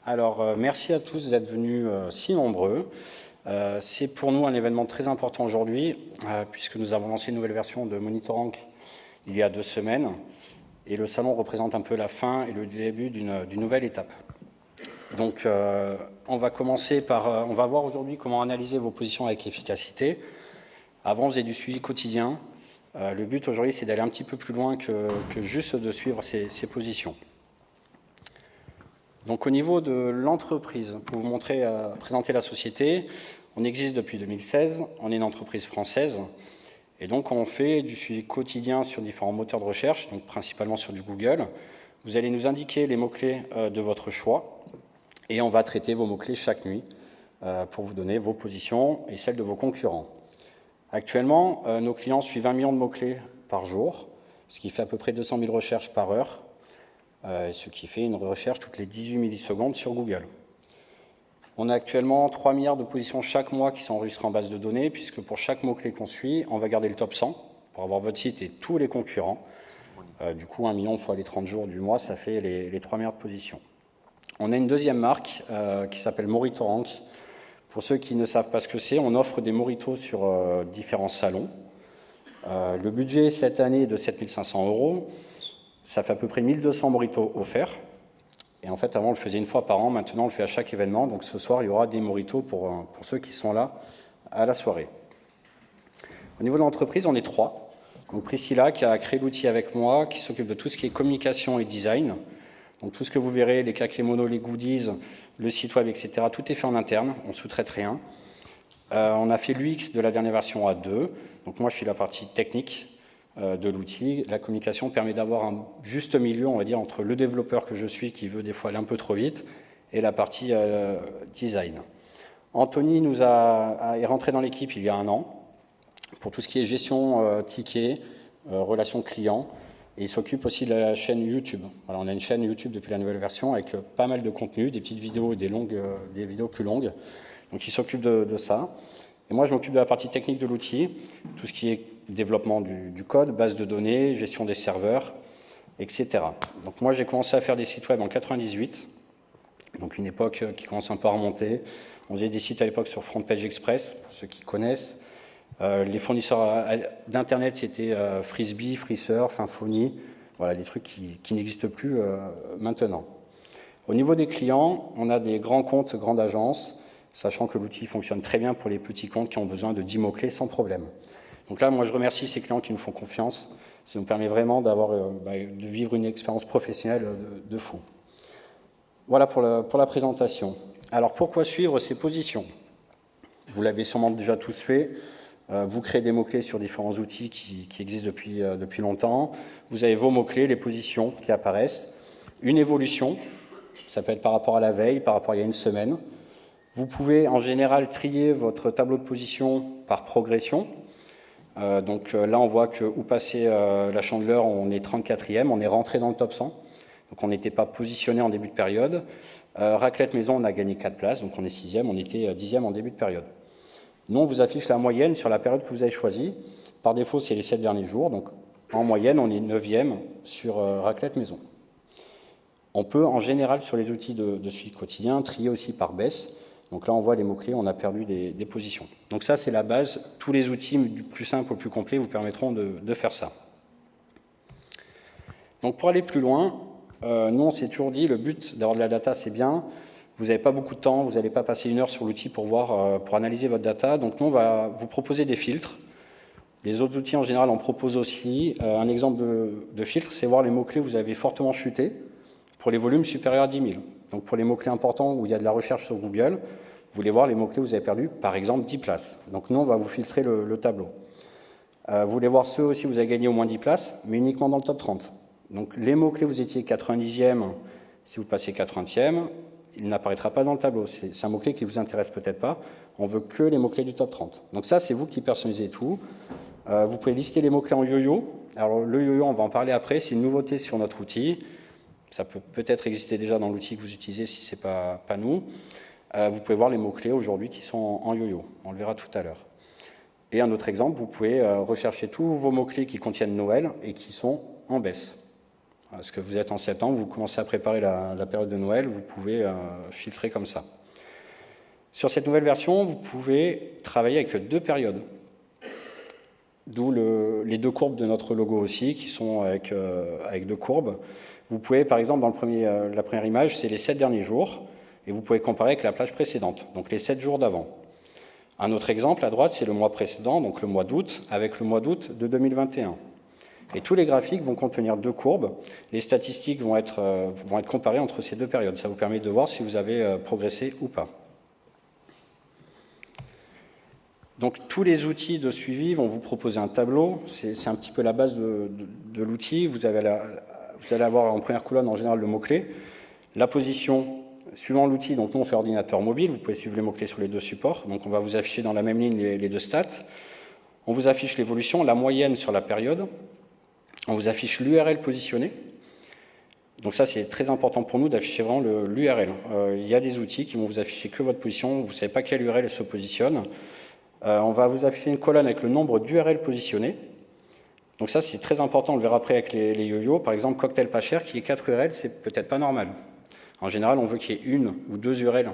Alors, merci à tous d'être venus si nombreux. C'est pour nous un événement très important aujourd'hui, puisque nous avons lancé une nouvelle version de MonitorRank il y a 2 semaines, et le salon représente un peu la fin et le début d'une nouvelle étape. Donc, on va commencer par... on va voir aujourd'hui comment analyser vos positions avec efficacité. Avant, vous avez du suivi quotidien. Le but aujourd'hui, c'est d'aller un petit peu plus loin que juste de suivre ces positions. Donc au niveau de l'entreprise, pour vous montrer, présenter la société, on existe depuis 2016, on est une entreprise française, et donc on fait du suivi quotidien sur différents moteurs de recherche, donc principalement sur du Google. Vous allez nous indiquer les mots-clés de votre choix, et on va traiter vos mots-clés chaque nuit pour vous donner vos positions et celles de vos concurrents. Actuellement, nos clients suivent 1 million de mots-clés par jour, ce qui fait à peu près 200 000 recherches par heure, ce qui fait une recherche toutes les 18 millisecondes sur Google. On a actuellement 3 milliards de positions chaque mois qui sont enregistrées en base de données, puisque pour chaque mot-clé qu'on suit, on va garder le top 100 pour avoir votre site et tous les concurrents. Du coup, 1 million fois les 30 jours du mois, ça fait les 3 milliards de positions. On a une deuxième marque qui s'appelle MonitorRank. Pour ceux qui ne savent pas ce que c'est, on offre des moritos sur différents salons. Le budget cette année est de 7 500 €. Ça fait à peu près 1200 moritos offerts. Et en fait, avant, on le faisait une fois par an. Maintenant, on le fait à chaque événement. Donc, ce soir, il y aura des moritos pour ceux qui sont là à la soirée. Au niveau de l'entreprise, on est 3. Donc, Priscilla, qui a créé l'outil avec moi, qui s'occupe de tout ce qui est communication et design. Donc, tout ce que vous verrez, les kakémonos, les goodies, le site web, etc., tout est fait en interne. On ne sous-traite rien. On a fait l'UX de la dernière version à 2. Donc, moi, je suis la partie technique de l'outil. La communication permet d'avoir un juste milieu, on va dire, entre le développeur que je suis, qui veut des fois aller un peu trop vite, et la partie design. Anthony est rentré dans l'équipe il y a 1 an, pour tout ce qui est gestion tickets, relations clients, et il s'occupe aussi de la chaîne YouTube. Voilà, on a une chaîne YouTube depuis la nouvelle version, avec pas mal de contenu, des petites vidéos et des vidéos plus longues. Donc il s'occupe de ça. Et moi, je m'occupe de la partie technique de l'outil, tout ce qui est développement du code, base de données, gestion des serveurs, etc. Donc moi, j'ai commencé à faire des sites web en 98, donc une époque qui commence un peu à remonter. On faisait des sites à l'époque sur FrontPage Express, pour ceux qui connaissent. Les fournisseurs d'Internet, c'était Frisbee, FreeSurf, Infony, voilà, des trucs qui n'existent plus maintenant. Au niveau des clients, on a des grands comptes, grandes agences, sachant que l'outil fonctionne très bien pour les petits comptes qui ont besoin de 10 mots-clés sans problème. Donc là, moi, je remercie ces clients qui nous font confiance. Ça nous permet vraiment de vivre une expérience professionnelle de fou. Voilà pour la présentation. Alors, pourquoi suivre ces positions? Vous l'avez sûrement déjà tous fait. Vous créez des mots-clés sur différents outils qui existent depuis longtemps. Vous avez vos mots-clés, les positions qui apparaissent. Une évolution, ça peut être par rapport à la veille, par rapport à il y a 1 semaine. Vous pouvez en général trier votre tableau de position par progression. Donc là, on voit que où passer la Chandeleur, on est 34e, on est rentré dans le top 100. Donc on n'était pas positionné en début de période. Raclette Maison, on a gagné 4 places, donc on est 6e, on était 10e en début de période. Nous, on vous affiche la moyenne sur la période que vous avez choisie. Par défaut, c'est les 7 derniers jours. Donc en moyenne, on est 9e sur Raclette Maison. On peut, en général, sur les outils de suivi quotidien, trier aussi par baisse. Donc là, on voit les mots-clés, on a perdu des positions. Donc ça, c'est la base. Tous les outils, du plus simple au plus complet, vous permettront de faire ça. Donc pour aller plus loin, nous, on s'est toujours dit, le but d'avoir de la data, c'est bien. Vous n'avez pas beaucoup de temps, vous n'allez pas passer 1 heure sur l'outil pour analyser votre data. Donc nous, on va vous proposer des filtres. Les autres outils, en général, en proposent aussi. Un exemple de filtre, c'est voir les mots-clés où vous avez fortement chuté pour les volumes supérieurs à 10 000. Donc pour les mots-clés importants où il y a de la recherche sur Google, vous voulez voir les mots-clés où vous avez perdu, par exemple, 10 places. Donc nous, on va vous filtrer le tableau. Vous voulez voir ceux aussi où vous avez gagné au moins 10 places, mais uniquement dans le top 30. Donc les mots-clés, vous étiez 90e, si vous passez 80e, il n'apparaîtra pas dans le tableau. C'est un mot-clé qui ne vous intéresse peut-être pas. On veut que les mots-clés du top 30. Donc ça, c'est vous qui personnalisez tout. Vous pouvez lister les mots-clés en yo-yo. Alors le yo-yo, on va en parler après, c'est une nouveauté sur notre outil. Ça peut peut-être exister déjà dans l'outil que vous utilisez si ce n'est pas nous. Vous pouvez voir les mots-clés aujourd'hui qui sont en yo-yo. On le verra tout à l'heure. Et un autre exemple, vous pouvez rechercher tous vos mots-clés qui contiennent Noël et qui sont en baisse. Parce que vous êtes en septembre, vous commencez à préparer la période de Noël, vous pouvez filtrer comme ça. Sur cette nouvelle version, vous pouvez travailler avec 2 périodes. D'où les 2 courbes de notre logo aussi, qui sont avec 2 courbes. Vous pouvez, par exemple, dans la première image, c'est les 7 derniers jours, et vous pouvez comparer avec la plage précédente, donc les 7 jours d'avant. Un autre exemple, à droite, c'est le mois précédent, donc le mois d'août, avec le mois d'août de 2021. Et tous les graphiques vont contenir 2 courbes. Les statistiques vont être comparées entre ces 2 périodes. Ça vous permet de voir si vous avez progressé ou pas. Donc tous les outils de suivi vont vous proposer un tableau. C'est un petit peu la base de l'outil. Vous allez avoir en première colonne en général le mot-clé, la position suivant l'outil. Donc nous on fait ordinateur mobile, vous pouvez suivre les mots-clés sur les 2 supports. Donc on va vous afficher dans la même ligne les 2 stats. On vous affiche l'évolution, la moyenne sur la période. On vous affiche l'URL positionné. Donc ça, c'est très important pour nous d'afficher vraiment l'URL. Il y a des outils qui vont vous afficher que votre position. Vous ne savez pas quelle URL se positionne. On va vous afficher une colonne avec le nombre d'URL positionnés. Donc ça, c'est très important. On le verra après avec les yo-yo. Par exemple, cocktail pas cher, qui est 4 URL, c'est peut-être pas normal. En général, on veut qu'il y ait 1 ou 2 URL.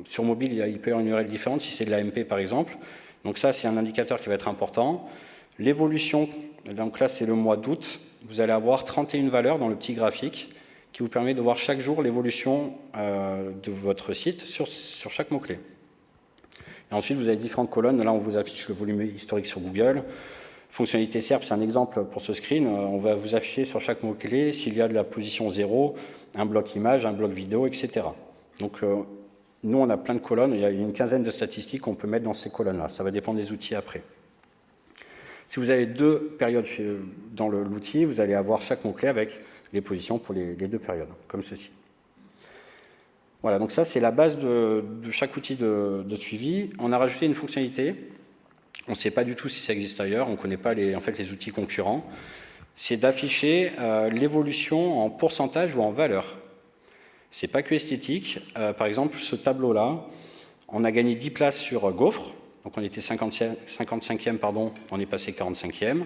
Sur mobile, il peut y avoir une URL différente, si c'est de la MP par exemple. Donc ça, c'est un indicateur qui va être important. L'évolution, donc là c'est le mois d'août, vous allez avoir 31 valeurs dans le petit graphique qui vous permet de voir chaque jour l'évolution de votre site sur chaque mot-clé. Et ensuite vous avez différentes colonnes, là on vous affiche le volume historique sur Google. Fonctionnalité SERP, c'est un exemple pour ce screen, on va vous afficher sur chaque mot-clé s'il y a de la position 0, un bloc image, un bloc vidéo, etc. Donc nous on a plein de colonnes, il y a une quinzaine de statistiques qu'on peut mettre dans ces colonnes-là, ça va dépendre des outils après. Si vous avez 2 périodes dans l'outil, vous allez avoir chaque mot-clé avec les positions pour les 2 périodes, comme ceci. Voilà, donc ça c'est la base de chaque outil de suivi. On a rajouté une fonctionnalité, on ne sait pas du tout si ça existe ailleurs, on ne connaît pas les outils concurrents, c'est d'afficher l'évolution en pourcentage ou en valeur. Ce n'est pas que esthétique, par exemple ce tableau-là, on a gagné 10 places sur Gaufre. Donc on était 55e, on est passé 45e.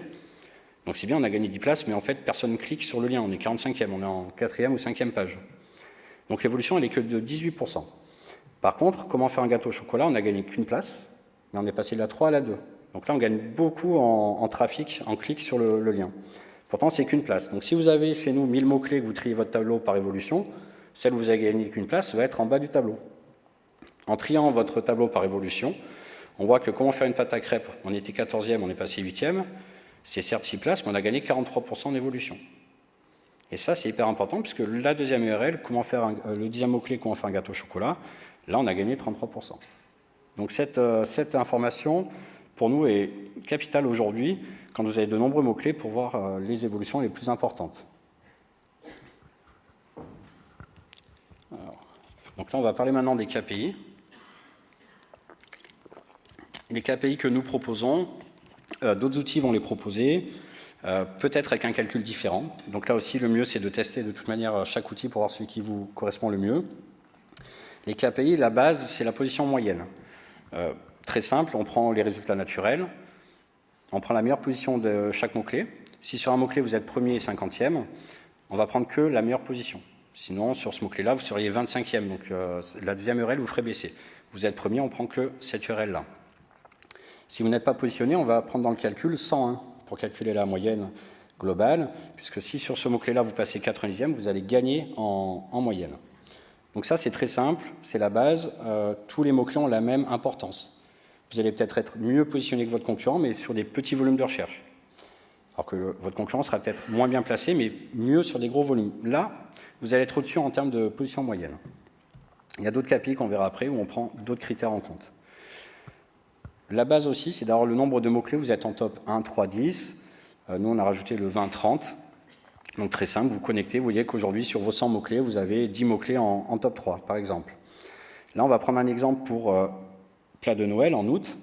Donc c'est bien, on a gagné 10 places, mais en fait, personne ne clique sur le lien. On est 45e, on est en 4e ou 5e page. Donc l'évolution, elle est que de 18%. Par contre, comment faire un gâteau au chocolat? On n'a gagné qu'une place, mais on est passé de la 3 à la 2. Donc là, on gagne beaucoup en trafic, en clic sur le lien. Pourtant, c'est qu'une place. Donc si vous avez chez nous 1000 mots-clés, que vous triez votre tableau par évolution, celle où vous avez gagné qu'une place va être en bas du tableau. En triant votre tableau par évolution, on voit que comment faire une pâte à crêpes, on était 14e, on est passé 8e, c'est certes 6 places, mais on a gagné 43% en évolution. Et ça, c'est hyper important, puisque la deuxième URL, le deuxième mot-clé, comment faire un gâteau au chocolat, là, on a gagné 33%. Donc cette information, pour nous, est capitale aujourd'hui, quand vous avez de nombreux mots-clés, pour voir les évolutions les plus importantes. Donc là, on va parler maintenant des KPI. Les KPI que nous proposons, d'autres outils vont les proposer, peut-être avec un calcul différent. Donc là aussi, le mieux, c'est de tester de toute manière chaque outil pour voir celui qui vous correspond le mieux. Les KPI, la base, c'est la position moyenne. Très simple, on prend les résultats naturels, on prend la meilleure position de chaque mot-clé. Si sur un mot-clé, vous êtes premier et 50e, on va prendre que la meilleure position. Sinon, sur ce mot-clé-là, vous seriez 25e, donc la deuxième URL vous ferait baisser. Vous êtes premier, on prend que cette URL-là. Si vous n'êtes pas positionné, on va prendre dans le calcul 101 pour calculer la moyenne globale, puisque si sur ce mot-clé-là, vous passez 90e, vous allez gagner en moyenne. Donc ça, c'est très simple, c'est la base. Tous les mots-clés ont la même importance. Vous allez peut-être être mieux positionné que votre concurrent, mais sur des petits volumes de recherche. Alors que votre concurrent sera peut-être moins bien placé, mais mieux sur des gros volumes. Là, vous allez être au-dessus en termes de position moyenne. Il y a d'autres KPI qu'on verra après, où on prend d'autres critères en compte. La base aussi, c'est d'avoir le nombre de mots-clés. Vous êtes en top 1, 3, 10. Nous, on a rajouté le 20, 30. Donc très simple, vous connectez. Vous voyez qu'aujourd'hui, sur vos 100 mots-clés, vous avez 10 mots-clés en top 3, par exemple. Là, on va prendre un exemple pour plat de Noël, en août.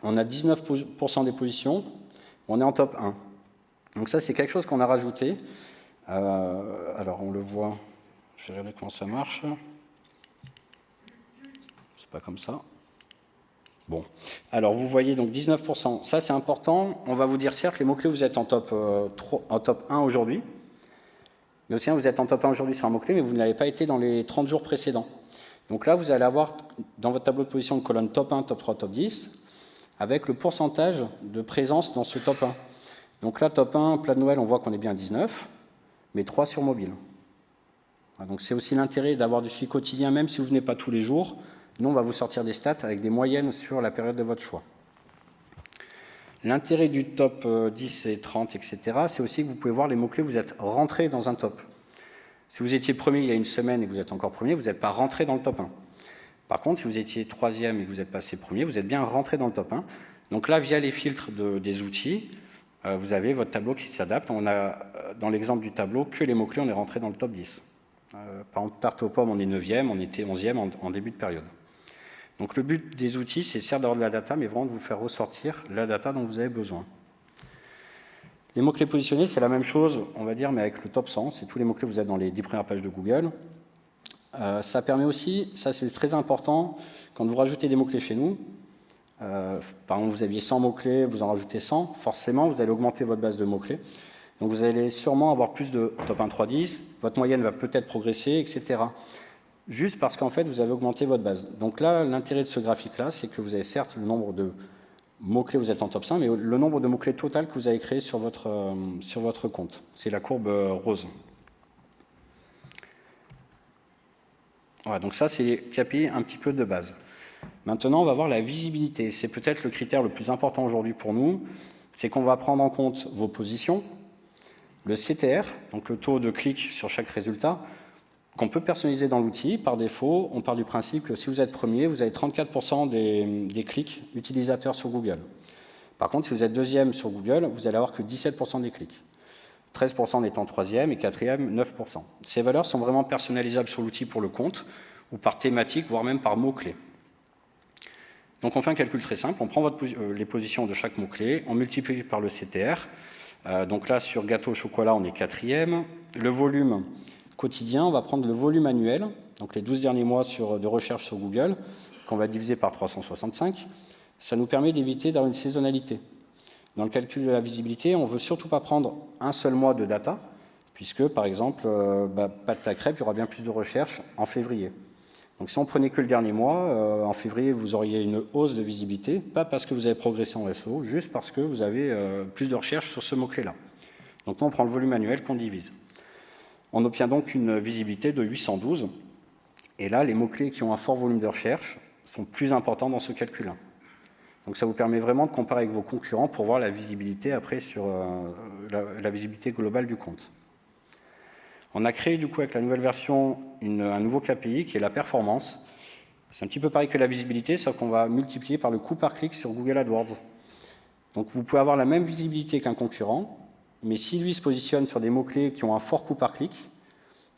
On a 19% des positions. On est en top 1. Donc ça, c'est quelque chose qu'on a rajouté. Alors, on le voit. Je vais regarder comment ça marche. C'est pas comme ça. Bon, alors vous voyez donc 19%, ça c'est important. On va vous dire certes, les mots-clés, vous êtes en top 1 aujourd'hui, Mais aussi, vous êtes en top 1 aujourd'hui sur un mot-clé, mais vous ne l'avez pas été dans les 30 jours précédents. Donc là, vous allez avoir dans votre tableau de position une colonne top 1, top 3, top 10, avec le pourcentage de présence dans ce top 1. Donc là, top 1, plat de Noël, on voit qu'on est bien à 19, mais 3 sur mobile. Donc c'est aussi l'intérêt d'avoir du suivi quotidien, même si vous ne venez pas tous les jours. Nous, on va vous sortir des stats avec des moyennes sur la période de votre choix. L'intérêt du top 10 et 30, etc., c'est aussi que vous pouvez voir les mots-clés, vous êtes rentré dans un top. Si vous étiez premier il y a une semaine et que vous êtes encore premier, vous n'êtes pas rentré dans le top 1. Par contre, si vous étiez troisième et que vous êtes passé premier, vous êtes bien rentré dans le top 1. Donc là, via les filtres des outils, vous avez votre tableau qui s'adapte. On a, dans l'exemple du tableau, que les mots-clés, on est rentré dans le top 10. Par exemple, tarte aux pommes, on est 9e, on était 11e en début de période. Donc le but des outils, c'est certes d'avoir de la data, mais vraiment de vous faire ressortir la data dont vous avez besoin. Les mots-clés positionnés, c'est la même chose, on va dire, mais avec le top 100. C'est tous les mots-clés que vous êtes dans les 10 premières pages de Google. Ça permet aussi, ça c'est très important, quand vous rajoutez des mots-clés chez nous, par exemple, vous aviez 100 mots-clés, vous en rajoutez 100, forcément, vous allez augmenter votre base de mots-clés. Donc vous allez sûrement avoir plus de top 1, 3, 10, votre moyenne va peut-être progresser, etc. Juste parce qu'en fait, vous avez augmenté votre base. Donc là, l'intérêt de ce graphique-là, c'est que vous avez certes le nombre de mots-clés, vous êtes en top 5, mais le nombre de mots-clés total que vous avez créé sur votre compte. C'est la courbe rose. Voilà, donc ça, c'est les KPI un petit peu de base. Maintenant, on va voir la visibilité. C'est peut-être le critère le plus important aujourd'hui pour nous. C'est qu'on va prendre en compte vos positions, le CTR, donc le taux de clic sur chaque résultat, qu'on peut personnaliser dans l'outil. Par défaut, on part du principe que si vous êtes premier, vous avez 34% des clics utilisateurs sur Google. Par contre, si vous êtes deuxième sur Google, vous allez avoir que 17% des clics. 13% en étant troisième et quatrième, 9%. Ces valeurs sont vraiment personnalisables sur l'outil pour le compte ou par thématique, voire même par mot-clé. Donc on fait un calcul très simple, on prend les positions de chaque mot-clé, on multiplie par le CTR. Donc là, sur gâteau au chocolat, on est quatrième. Le volume quotidien, on va prendre le volume annuel, donc les 12 derniers mois de recherche sur Google, qu'on va diviser par 365. Ça nous permet d'éviter d'avoir une saisonnalité. Dans le calcul de la visibilité, on ne veut surtout pas prendre un seul mois de data, puisque, par exemple, pâte à crêpes, il y aura bien plus de recherches en février. Donc si on prenait que le dernier mois, en février, vous auriez une hausse de visibilité, pas parce que vous avez progressé en SEO, juste parce que vous avez plus de recherches sur ce mot-clé-là. Donc nous, on prend le volume annuel qu'on divise. On obtient donc une visibilité de 812. Et là, les mots-clés qui ont un fort volume de recherche sont plus importants dans ce calcul-là. Donc ça vous permet vraiment de comparer avec vos concurrents pour voir la visibilité après sur la visibilité globale du compte. On a créé du coup avec la nouvelle version un nouveau KPI qui est la performance. C'est un petit peu pareil que la visibilité, sauf qu'on va multiplier par le coût par clic sur Google AdWords. Donc vous pouvez avoir la même visibilité qu'un concurrent, mais si lui se positionne sur des mots-clés qui ont un fort coût par clic,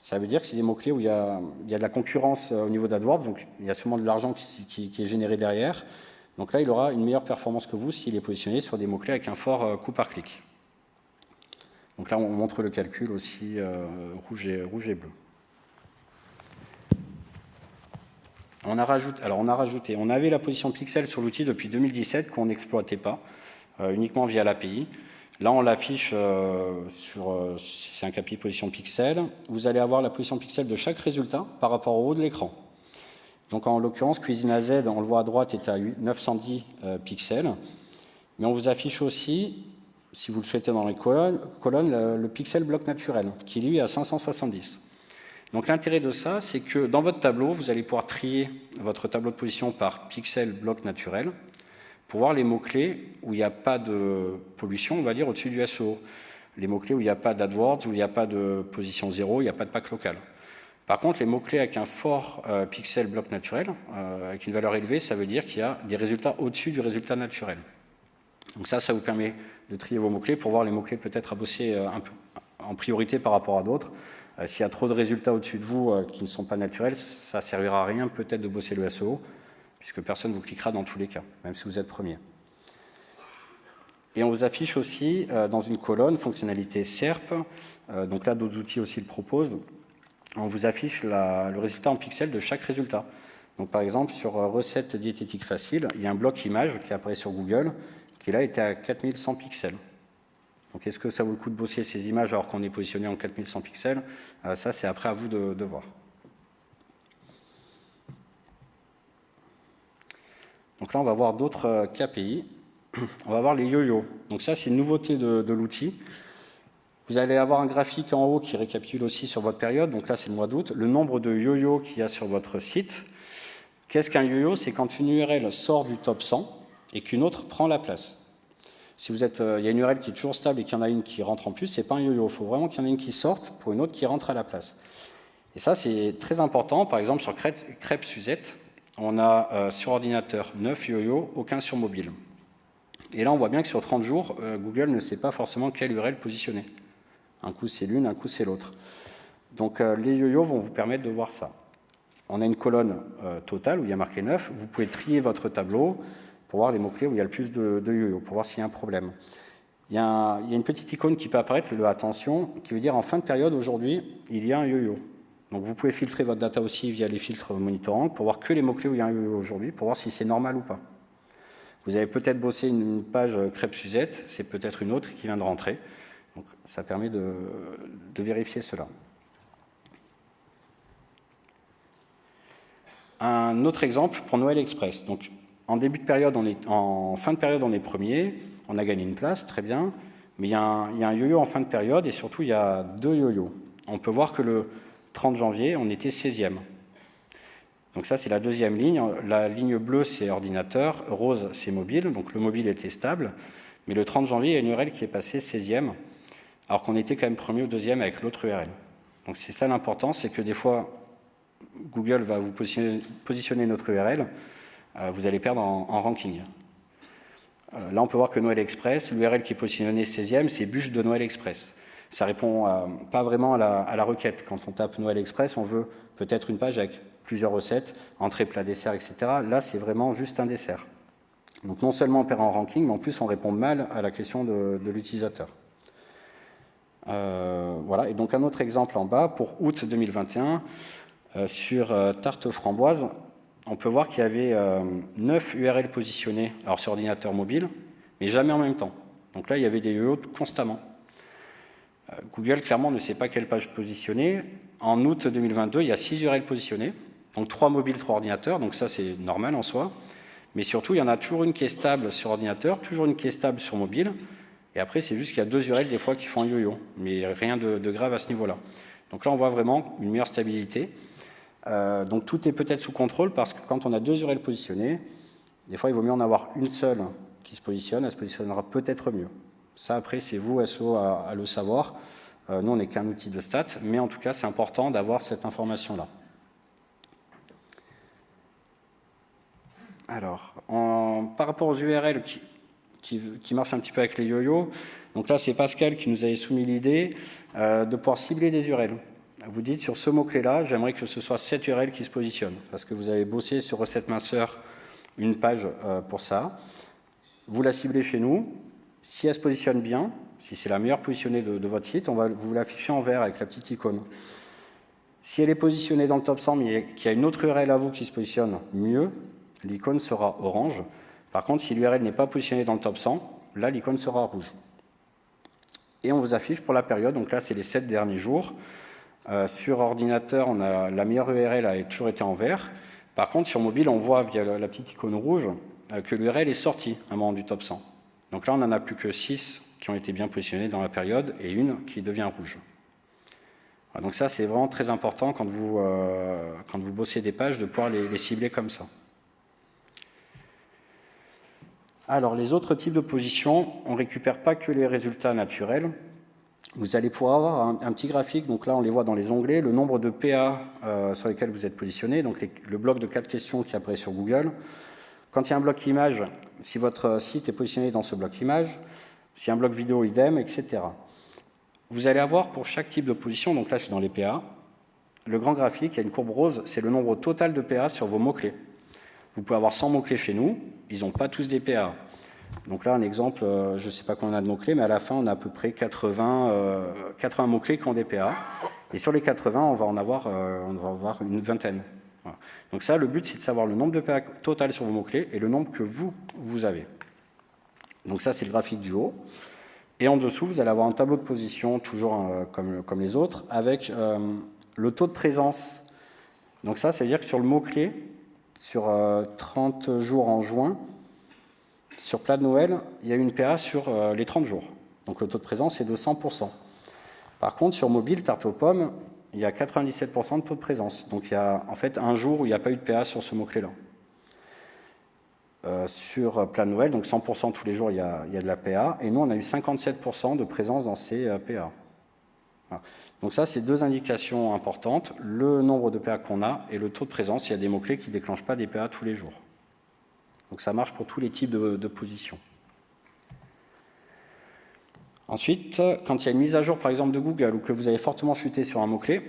ça veut dire que c'est des mots-clés où il y a de la concurrence au niveau d'AdWords, donc il y a sûrement de l'argent qui est généré derrière. Donc là, il aura une meilleure performance que vous s'il est positionné sur des mots-clés avec un fort coût par clic. Donc là, on montre le calcul aussi rouge et bleu. On avait la position pixel sur l'outil depuis 2017 qu'on n'exploitait pas, uniquement via l'API. Là, on l'affiche c'est un KPI position pixel. Vous allez avoir la position pixel de chaque résultat par rapport au haut de l'écran. Donc en l'occurrence, Cuisine AZ, on le voit à droite, est à 910 pixels. Mais on vous affiche aussi, si vous le souhaitez dans les colonnes, le pixel bloc naturel, qui lui est à 570. Donc l'intérêt de ça, c'est que dans votre tableau, vous allez pouvoir trier votre tableau de position par pixel bloc naturel pour voir les mots-clés où il n'y a pas de pollution, on va dire, au-dessus du SEO. Les mots-clés où il n'y a pas d'AdWords, où il n'y a pas de position 0, il n'y a pas de pack local. Par contre, les mots-clés avec un fort pixel bloc naturel, avec une valeur élevée, ça veut dire qu'il y a des résultats au-dessus du résultat naturel. Donc ça vous permet de trier vos mots-clés pour voir les mots-clés peut-être à bosser un peu en priorité par rapport à d'autres. S'il y a trop de résultats au-dessus de vous qui ne sont pas naturels, ça ne servira à rien peut-être de bosser le SEO, puisque personne ne vous cliquera dans tous les cas, même si vous êtes premier. Et on vous affiche aussi dans une colonne fonctionnalité SERP, donc là d'autres outils aussi le proposent, on vous affiche le résultat en pixels de chaque résultat. Donc par exemple, sur recette diététique facile, il y a un bloc image qui apparaît sur Google, qui là était à 4100 pixels. Donc est-ce que ça vaut le coup de bosser ces images alors qu'on est positionné en 4100 pixels? Ça, c'est après à vous de voir. Donc là, on va voir d'autres KPI. On va voir les yo-yo. Donc ça, c'est une nouveauté de l'outil. Vous allez avoir un graphique en haut qui récapitule aussi sur votre période. Donc là, c'est le mois d'août. Le nombre de yo-yo qu'il y a sur votre site. Qu'est-ce qu'un yo-yo? C'est quand une URL sort du top 100 et qu'une autre prend la place. Si vous êtes, il y a une URL qui est toujours stable et qu'il y en a une qui rentre en plus, ce n'est pas un yo-yo. Il faut vraiment qu'il y en ait une qui sorte pour une autre qui rentre à la place. Et ça, c'est très important. Par exemple, sur Crêpes Suzette, on a sur ordinateur 9 yo-yo, aucun sur mobile. Et là, on voit bien que sur 30 jours, Google ne sait pas forcément quelle URL positionner. Un coup, c'est l'une, un coup, c'est l'autre. Donc, les yo-yo vont vous permettre de voir ça. On a une colonne totale où il y a marqué 9. Vous pouvez trier votre tableau pour voir les mots-clés où il y a le plus de yo-yo, pour voir s'il y a un problème. Il y a une petite icône qui peut apparaître, le « Attention », qui veut dire en fin de période, aujourd'hui, il y a un yo-yo. Donc, vous pouvez filtrer votre data aussi via les filtres Monitorang pour voir que les mots-clés où il y a un yo-yo aujourd'hui, pour voir si c'est normal ou pas. Vous avez peut-être bossé une page Crêpes Suzette, c'est peut-être une autre qui vient de rentrer. Donc, ça permet de vérifier cela. Un autre exemple pour Noël Express. Donc, en début de période, en fin de période, on est premier. On a gagné une place, très bien. Mais il y a un yo-yo en fin de période et surtout, il y a 2 yo-yo. On peut voir que le 30 janvier, on était 16e. Donc ça, c'est la deuxième ligne. La ligne bleue, c'est ordinateur. Rose, c'est mobile. Donc le mobile était stable. Mais le 30 janvier, il y a une URL qui est passée 16e, alors qu'on était quand même premier ou deuxième avec l'autre URL. Donc c'est ça l'important, c'est que des fois, Google va vous positionner notre URL, vous allez perdre en ranking. Là, on peut voir que Noël Express, l'URL qui est positionnée 16e, c'est bûche de Noël Express. Ça répond pas vraiment à la requête. Quand on tape Noël Express, on veut peut-être une page avec plusieurs recettes, entrée, plat, dessert, etc. Là, c'est vraiment juste un dessert. Donc non seulement on perd en ranking, mais en plus on répond mal à la question de l'utilisateur. Voilà, et donc un autre exemple en bas, pour août 2021, sur tarte framboise, on peut voir qu'il y avait 9 URL positionnées alors sur ordinateur mobile, mais jamais en même temps. Donc là, il y avait des yo-yo constamment. Google, clairement, ne sait pas quelle page positionner. En août 2022, il y a 6 URL positionnées, donc 3 mobiles, 3 ordinateurs, donc ça, c'est normal en soi. Mais surtout, il y en a toujours une qui est stable sur ordinateur, toujours une qui est stable sur mobile, et après, c'est juste qu'il y a 2 URL des fois qui font yo-yo, mais rien de grave à ce niveau-là. Donc là, on voit vraiment une meilleure stabilité. Donc tout est peut-être sous contrôle, parce que quand on a 2 URL positionnées, des fois, il vaut mieux en avoir une seule qui se positionne, elle se positionnera peut-être mieux. Ça, après, c'est vous, SEO, à le savoir. Nous, on n'est qu'un outil de stats, mais en tout cas, c'est important d'avoir cette information-là. Alors, par rapport aux URL qui marchent un petit peu avec les yo-yo, donc là, c'est Pascal qui nous avait soumis l'idée de pouvoir cibler des URL. Vous dites, sur ce mot-clé-là, j'aimerais que ce soit cette URL qui se positionne, parce que vous avez bossé sur Recette Minceur une page pour ça. Vous la ciblez chez nous. Si elle se positionne bien, si c'est la meilleure positionnée de votre site, on va vous l'afficher en vert avec la petite icône. Si elle est positionnée dans le top 100, mais qu'il y a une autre URL à vous qui se positionne mieux, l'icône sera orange. Par contre, si l'URL n'est pas positionnée dans le top 100, là, l'icône sera rouge. Et on vous affiche pour la période, donc là, c'est les 7 derniers jours. Sur ordinateur, on a la meilleure URL a toujours été en vert. Par contre, sur mobile, on voit via la petite icône rouge que l'URL est sortie à un moment du top 100. Donc là, on n'en a plus que 6 qui ont été bien positionnés dans la période et une qui devient rouge. Voilà, donc ça, c'est vraiment très important quand vous bossez des pages, de pouvoir les cibler comme ça. Alors, les autres types de positions, on ne récupère pas que les résultats naturels. Vous allez pouvoir avoir un petit graphique, donc là, on les voit dans les onglets, le nombre de PA sur lesquels vous êtes positionné, donc le bloc de 4 questions qui apparaît sur Google. Quand il y a un bloc image, si votre site est positionné dans ce bloc image, si un bloc vidéo, idem, etc. Vous allez avoir pour chaque type de position, donc là je suis dans les PA, le grand graphique, il y a une courbe rose, c'est le nombre total de PA sur vos mots-clés. Vous pouvez avoir 100 mots-clés chez nous, ils n'ont pas tous des PA. Donc là, un exemple, je ne sais pas combien on a de mots-clés, mais à la fin, on a à peu près 80 mots-clés qui ont des PA. Et sur les 80, on va avoir une vingtaine. Voilà. Donc ça, le but, c'est de savoir le nombre de PA total sur vos mots-clés et le nombre que vous avez. Donc ça, c'est le graphique du haut. Et en dessous, vous allez avoir un tableau de position, toujours comme les autres, avec le taux de présence. Donc ça veut dire que sur le mot-clé, sur 30 jours en juin, sur plat de Noël, il y a une PA sur les 30 jours. Donc le taux de présence est de 100%. Par contre, sur mobile, tarte aux pommes, il y a 97% de taux de présence. Donc il y a en fait un jour où il n'y a pas eu de PA sur ce mot-clé-là. Sur plat de Noël, donc 100% tous les jours, il y a de la PA. Et nous, on a eu 57% de présence dans ces PA. Voilà. Donc ça, c'est deux indications importantes. Le nombre de PA qu'on a et le taux de présence. Il y a des mots-clés qui ne déclenchent pas des PA tous les jours. Donc ça marche pour tous les types de positions. Ensuite, quand il y a une mise à jour, par exemple, de Google, ou que vous avez fortement chuté sur un mot-clé,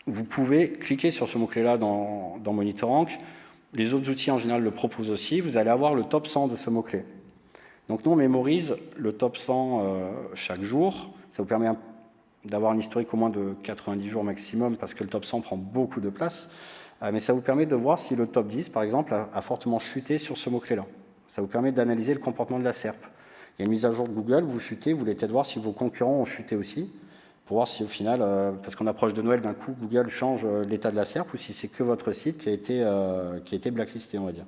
vous pouvez cliquer sur ce mot-clé-là dans MonitorRank. Les autres outils, en général, le proposent aussi. Vous allez avoir le top 100 de ce mot-clé. Donc nous, on mémorise le top 100 chaque jour. Ça vous permet d'avoir un historique au moins de 90 jours maximum, parce que le top 100 prend beaucoup de place. Mais ça vous permet de voir si le top 10, par exemple, a fortement chuté sur ce mot-clé-là. Ça vous permet d'analyser le comportement de la SERP. Il y a une mise à jour de Google, vous chutez, vous voulez peut-être voir si vos concurrents ont chuté aussi, pour voir si au final, parce qu'on approche de Noël, d'un coup, Google change l'état de la SERP, ou si c'est que votre site qui a été blacklisté, on va dire.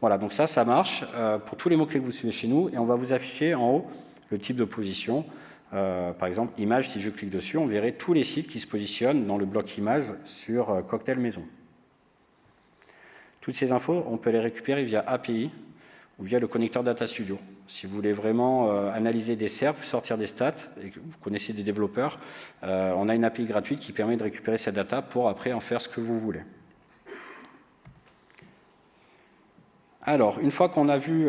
Voilà, donc ça marche pour tous les mots-clés que vous suivez chez nous, et on va vous afficher en haut le type de position. Par exemple, image, si je clique dessus, on verrait tous les sites qui se positionnent dans le bloc image sur cocktail maison. Toutes ces infos, on peut les récupérer via API ou via le connecteur Data Studio. Si vous voulez vraiment analyser des SERP, sortir des stats, et que vous connaissez des développeurs, on a une API gratuite qui permet de récupérer ces data pour après en faire ce que vous voulez. Alors, une fois qu'on a vu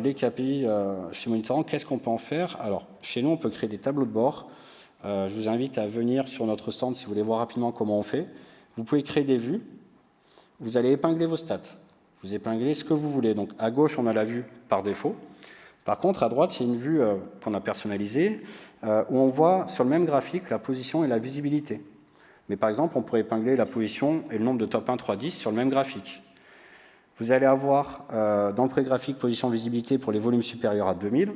les KPI chez MonitorRank, qu'est-ce qu'on peut en faire? Alors, chez nous, on peut créer des tableaux de bord. Je vous invite à venir sur notre stand si vous voulez voir rapidement comment on fait. Vous pouvez créer des vues. Vous allez épingler vos stats. Vous épinglez ce que vous voulez. Donc, à gauche, on a la vue par défaut. Par contre, à droite, c'est une vue qu'on a personnalisée, où on voit sur le même graphique la position et la visibilité. Mais par exemple, on pourrait épingler la position et le nombre de top 1, 3, 10 sur le même graphique. Vous allez avoir dans le pré-graphique position visibilité pour les volumes supérieurs à 2000.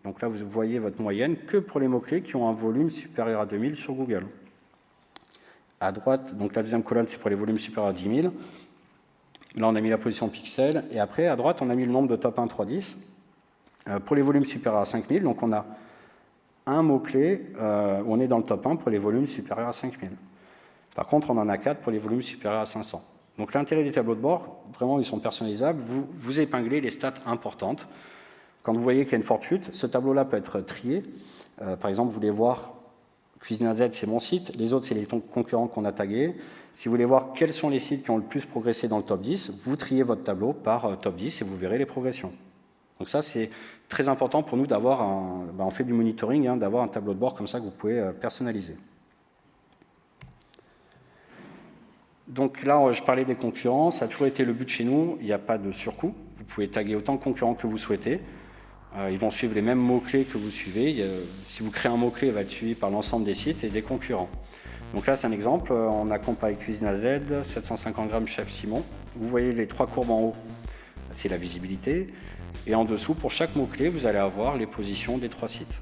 Donc là, vous voyez votre moyenne que pour les mots-clés qui ont un volume supérieur à 2000 sur Google. À droite, donc la deuxième colonne, c'est pour les volumes supérieurs à 10 000. Là, on a mis la position pixel. Et après, à droite, on a mis le nombre de top 1, 3, 10. Pour les volumes supérieurs à 5000, donc on a un mot-clé où on est dans le top 1 pour les volumes supérieurs à 5000. Par contre, on en a 4 pour les volumes supérieurs à 500. Donc l'intérêt des tableaux de bord, vraiment, ils sont personnalisables. Vous épinglez les stats importantes. Quand vous voyez qu'il y a une forte chute, ce tableau-là peut être trié. Par exemple, vous voulez voir Cuisine AZ, c'est mon site. Les autres, c'est les concurrents qu'on a tagués. Si vous voulez voir quels sont les sites qui ont le plus progressé dans le top 10, vous triez votre tableau par top 10 et vous verrez les progressions. Donc ça, c'est très important pour nous d'avoir on fait du monitoring, d'avoir un tableau de bord comme ça que vous pouvez personnaliser. Donc là, je parlais des concurrents, ça a toujours été le but chez nous, il n'y a pas de surcoût. Vous pouvez taguer autant de concurrents que vous souhaitez. Ils vont suivre les mêmes mots-clés que vous suivez. Si vous créez un mot-clé, il va être suivi par l'ensemble des sites et des concurrents. Donc là, c'est un exemple. On a Compagne Cuisine AZ, 750 grammes Chef Simon. Vous voyez les trois courbes en haut, c'est la visibilité. Et en dessous, pour chaque mot-clé, vous allez avoir les positions des trois sites.